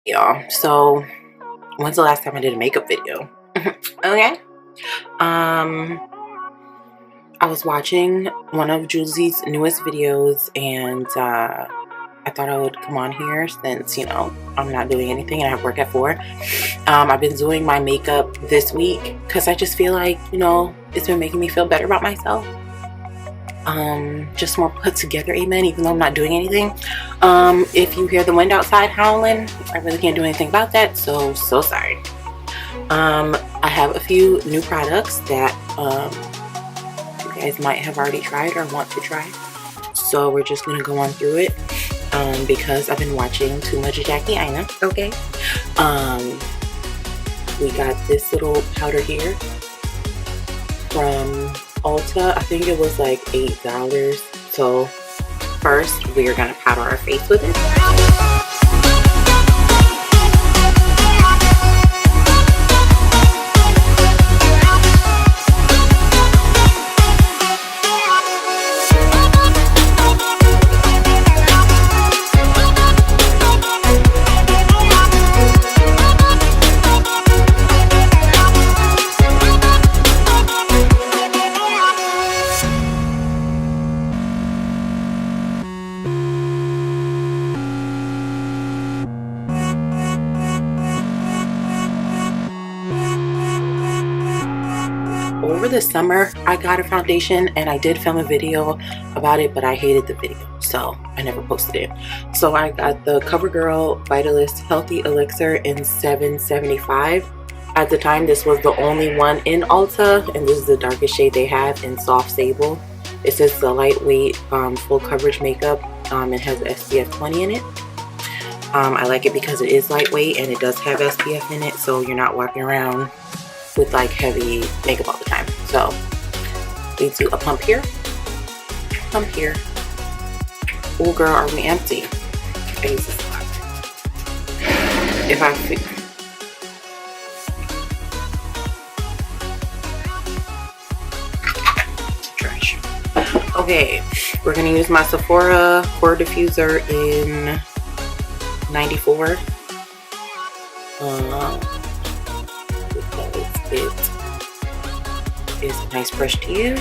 y'all. So when's the last time I did a makeup video? Okay. I was watching one of Julie's newest videos, and I thought I would come on here since, you know, I'm not doing anything and I have work at 4. I've been doing my makeup this week because I just feel like, you know, it's been making me feel better about myself. Just more put together, amen, even though I'm not doing anything. If you hear the wind outside howling, I really can't do anything about that, so sorry. I have a few new products that you guys might have already tried or want to try, so we're just gonna go on through it because I've been watching too much Jackie Aina. Okay. We got this little powder here from Ulta. I think it was like $8. So first we are gonna powder our face with it. Over the summer, I got a foundation and I did film a video about it, but I hated the video, so I never posted it. So I got the Covergirl Vitalist Healthy Elixir in $7.75. At the time, this was the only one in Ulta, and this is the darkest shade they have in Soft Sable. It says the lightweight full coverage makeup. It has SPF 20 in it. I like it because it is lightweight and it does have SPF in it, so you're not walking around with like heavy makeup all the time. So we do a pump here, pump here. Oh girl, are we empty? I use this a lot. If I trash. Okay, we're gonna use my Sephora Pore Diffuser in 94. It is a nice brush to use.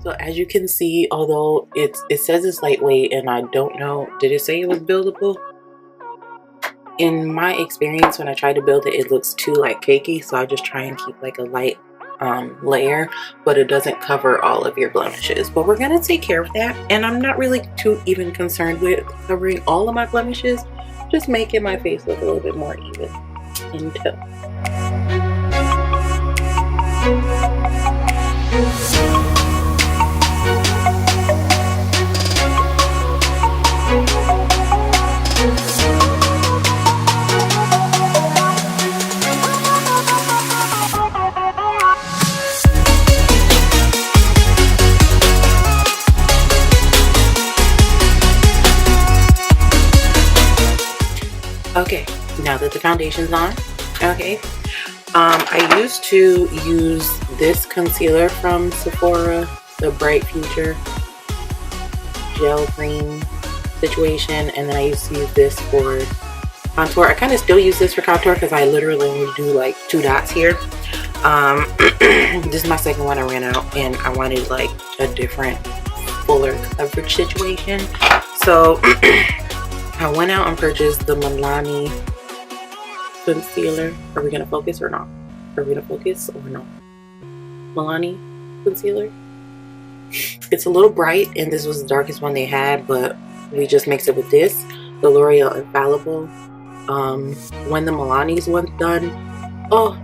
So as you can see, although it says it's lightweight, and I don't know, did it say it was buildable? In my experience, when I try to build it, it looks too like cakey, so I just try and keep like a light layer, but it doesn't cover all of your blemishes. But we're gonna take care of that, and I'm not really too even concerned with covering all of my blemishes, just making my face look a little bit more even in tone. Okay, now that the foundation's on, okay, I used to use this concealer from Sephora, the Bright Future gel cream situation, and then I used to use this for contour. I kind of still use this for contour because I literally only do like 2 dots here. This is my second one. I ran out and I wanted like a different fuller coverage situation, so I went out and purchased the Milani concealer. Are we gonna focus or not? Are we gonna focus or not? Milani concealer. It's a little bright, and this was the darkest one they had, but we just mixed it with this, the L'Oreal Infallible. When the Milani's one's done, oh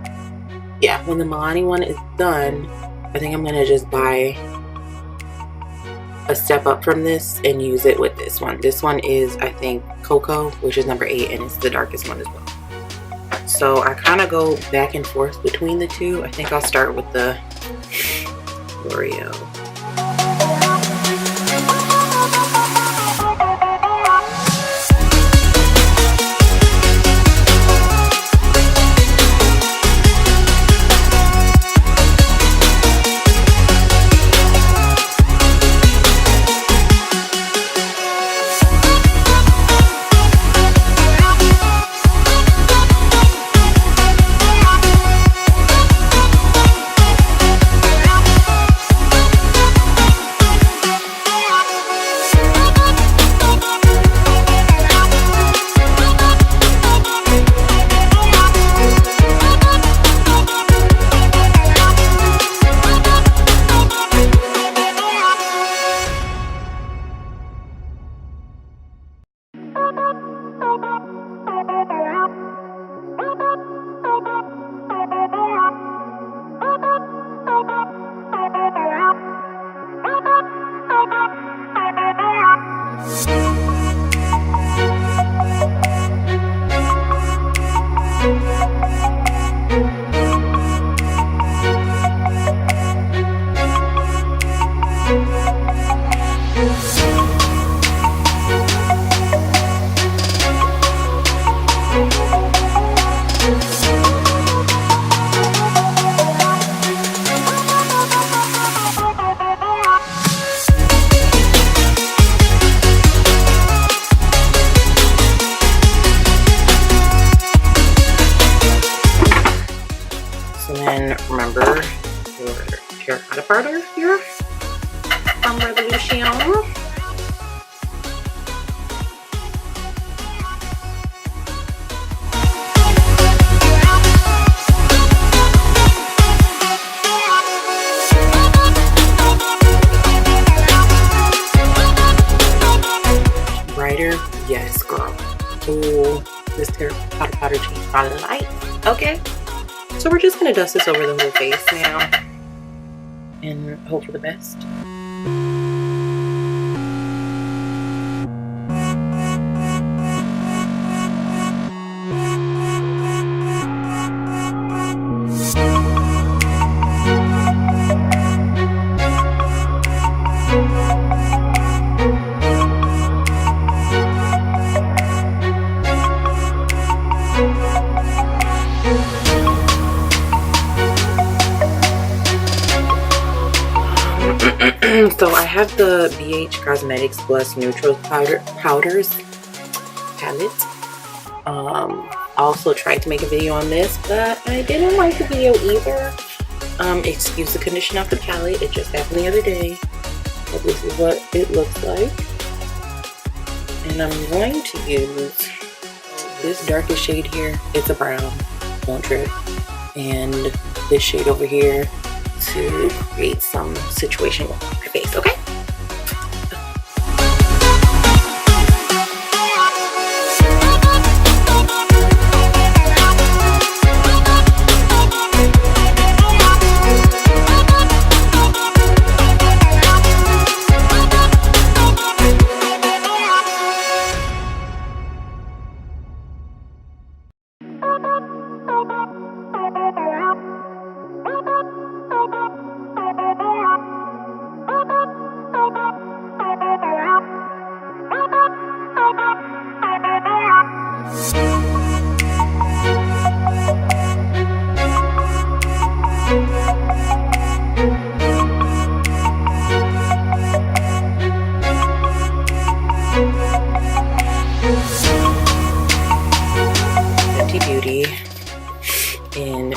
yeah, when the Milani one is done, I think I'm gonna just buy a step up from this and use it with this one. This one is, I think, Cocoa, which is number 8, and it's the darkest one as well. So I kind of go back and forth between the two. I think I'll start with the L'Oreal. terracotta powder here from Revolution. Brighter, yes, girl. Ooh, this terracotta powder changed my life. Okay, so we're just gonna dust this over the whole face now and hope for the best. So I have the BH Cosmetics Plus Neutral Powders palette. I also tried to make a video on this, but I didn't like the video either. Excuse the condition of the palette. It just happened the other day. But this is what it looks like. And I'm going to use this darkest shade here. It's a brown. Don't trip. And this shade over here to create some situation with my face, okay?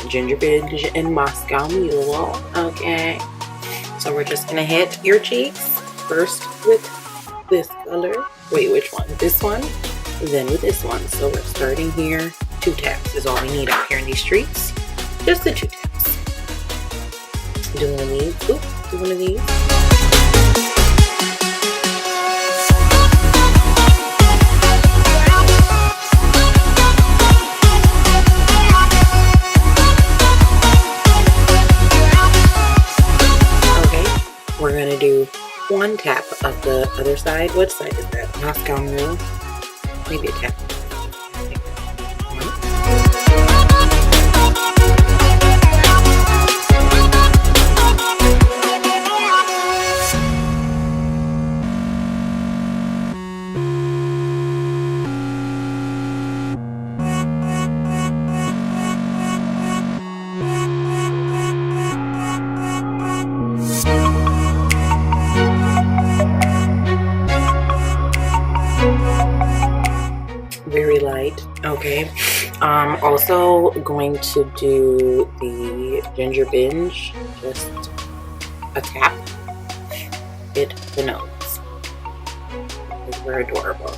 Ginger Binge and Moscow Mule. Okay, so we're just gonna hit your cheeks first with this color. Wait, which one? This one, then with this one. So we're starting here. 2 taps is all we need out here in these streets. Just the 2 taps. Do one of these. Oop, do one of these. We're gonna do 1 tap of the other side. What side is that? Moscow Mule. Maybe a tap. Very light. Okay. Also going to do the Ginger Binge, just a tap. Hit the nose. Because we're adorable.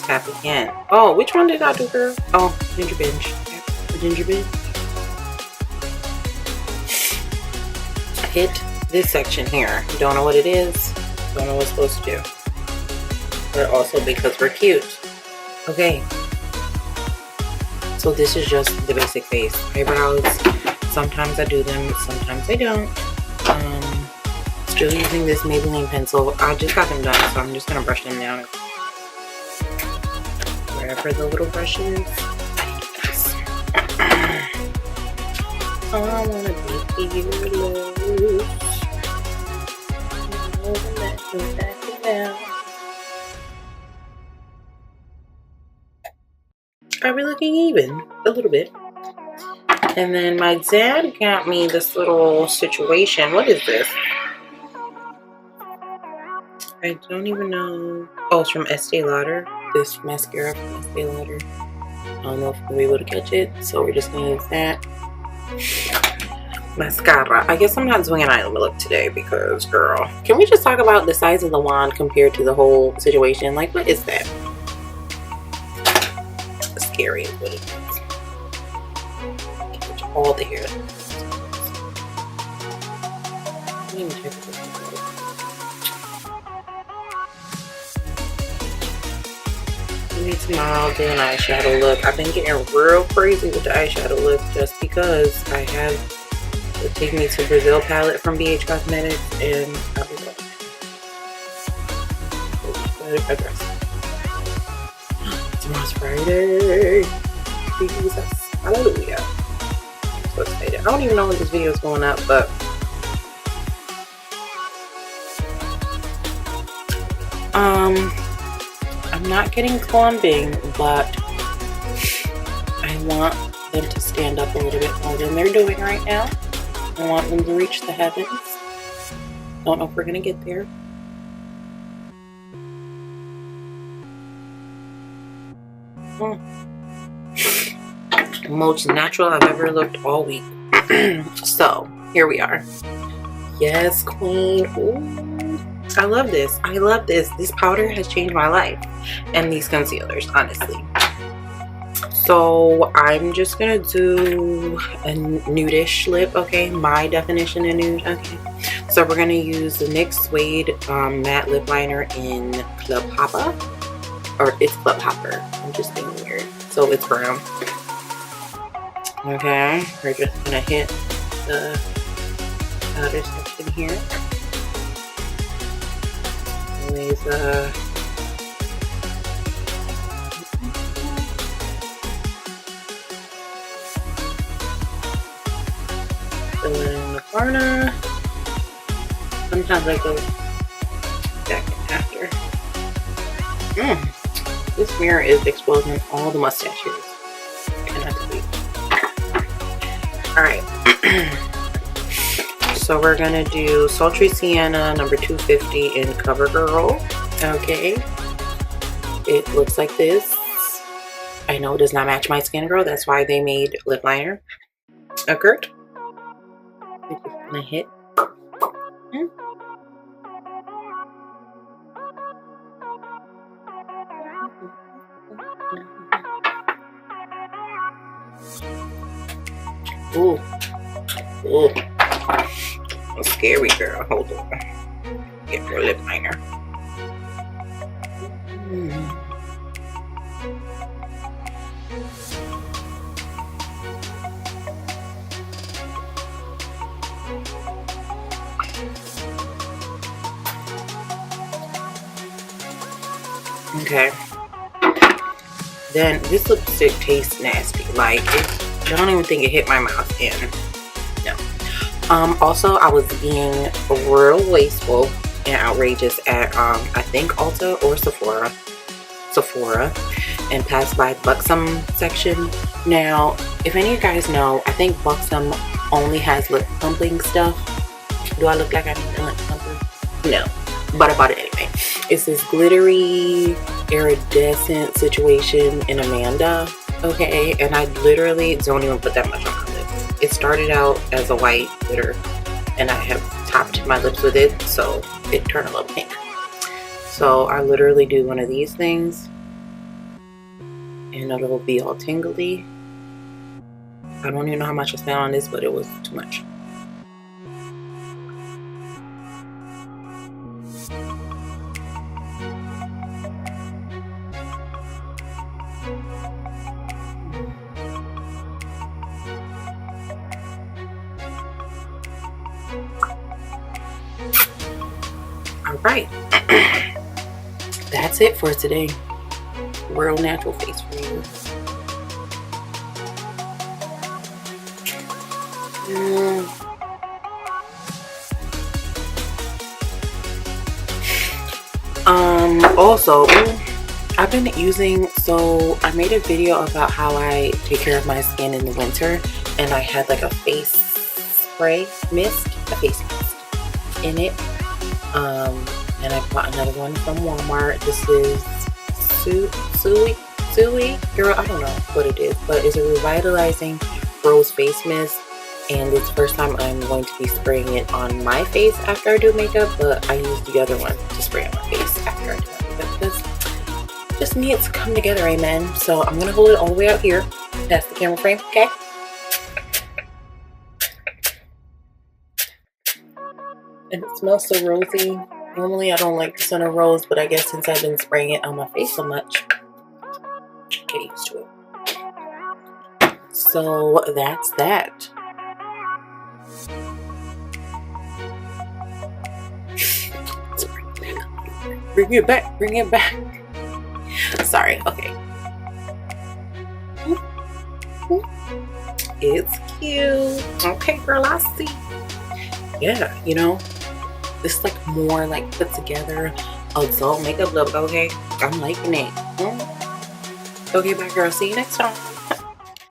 Tap again. Oh, which one did I do, girl? Oh, Ginger Binge. Tap the Ginger Binge. Hit this section here. Don't know what it is. Don't know what it's supposed to do. But also because we're cute. Okay. So this is just the basic face. Eyebrows. Sometimes I do them, sometimes I don't. Still using this Maybelline pencil. I just got them done, so I'm just gonna brush them down. Wherever the little brush is. I wanna be here loose. Are we looking even? A little bit. And then my dad got me this little situation. What is this? I don't even know. Oh, it's from Estee Lauder. This mascara from Estee Lauder. I don't know if we'll be able to catch it, so we're just gonna use that. Mascara. I guess I'm not doing an eye look today because, girl, can we just talk about the size of the wand compared to the whole situation? Like, what is that? Scary is what it is. Catch all the hair. Let me check this out. Tomorrow I'll do an eyeshadow look. I've been getting real crazy with the eyeshadow look just because I have the Take Me to Brazil palette from BH Cosmetics, and I'll be back. Tomorrow's Friday. Jesus. Hallelujah. I'm so excited. I don't even know when this video is going up, but I'm not getting clumping, but I want them to stand up a little bit more than they're doing right now. I want them to reach the heavens. Don't know if we're gonna get there. Most natural I've ever looked all week. So here we are. Yes, queen. Ooh. I love this. I love this. This powder has changed my life. And these concealers, honestly. So I'm just gonna do a nudish lip, okay? My definition of nude, okay? So we're gonna use the NYX Suede matte lip liner in Club Hopper. Or it's Club Hopper. I'm just being weird. So it's brown. Okay, we're just gonna hit the outer section here. Always fill it in the corner. Sometimes I go back after. This mirror is exposing all the mustaches. Cannot believe. Alright. So we're gonna do Sultry Sienna number 250 in Covergirl. Okay. It looks like this. I know it does not match my skin, girl. That's why they made lip liner. Okay. We're just gonna hit. Ooh. Ooh. I'm scary, girl. Hold on. Get more lip liner. Okay. Then this lipstick tastes nasty. Like, I don't even think it hit my mouth in. No. Also, I was being real wasteful and outrageous at I think Ulta or Sephora, and passed by the BUXOM section. Now, if any of you guys know, I think BUXOM only has lip plumping stuff. Do I look like I need a lip plumper? No, but I bought it anyway. It's this glittery, iridescent situation in Amanda. Okay, and I literally don't even put that much on my lips. It started out as a white glitter, and I have topped my lips with it, so it turned a little pink. So I literally do one of these things, and it'll be all tingly. I don't even know how much I spent on this, but it was too much. Alright, that's it for today. Real natural face for you. Also, I've been using, so I made a video about how I take care of my skin in the winter, and I had like a face spray mist, a face mist in it. And I bought another one from Walmart. This is Soo'AE, girl, I don't know what it is, but it's a revitalizing rose face mist, and it's the first time I'm going to be spraying it on my face after I do makeup, but I use the other one to spray on my face after I do my makeup because it just needs to come together, amen. So I'm gonna hold it all the way out here past the camera frame, okay? And it smells so rosy. Normally I don't like the scent of rose, but I guess since I've been spraying it on my face so much, get used to it. So that's that. Bring it back, bring it back. Sorry, okay. It's cute. Okay, girl, I see. Yeah, you know, this is like more like put together adult makeup look, okay? I'm liking it. Okay, bye girl, see you next time.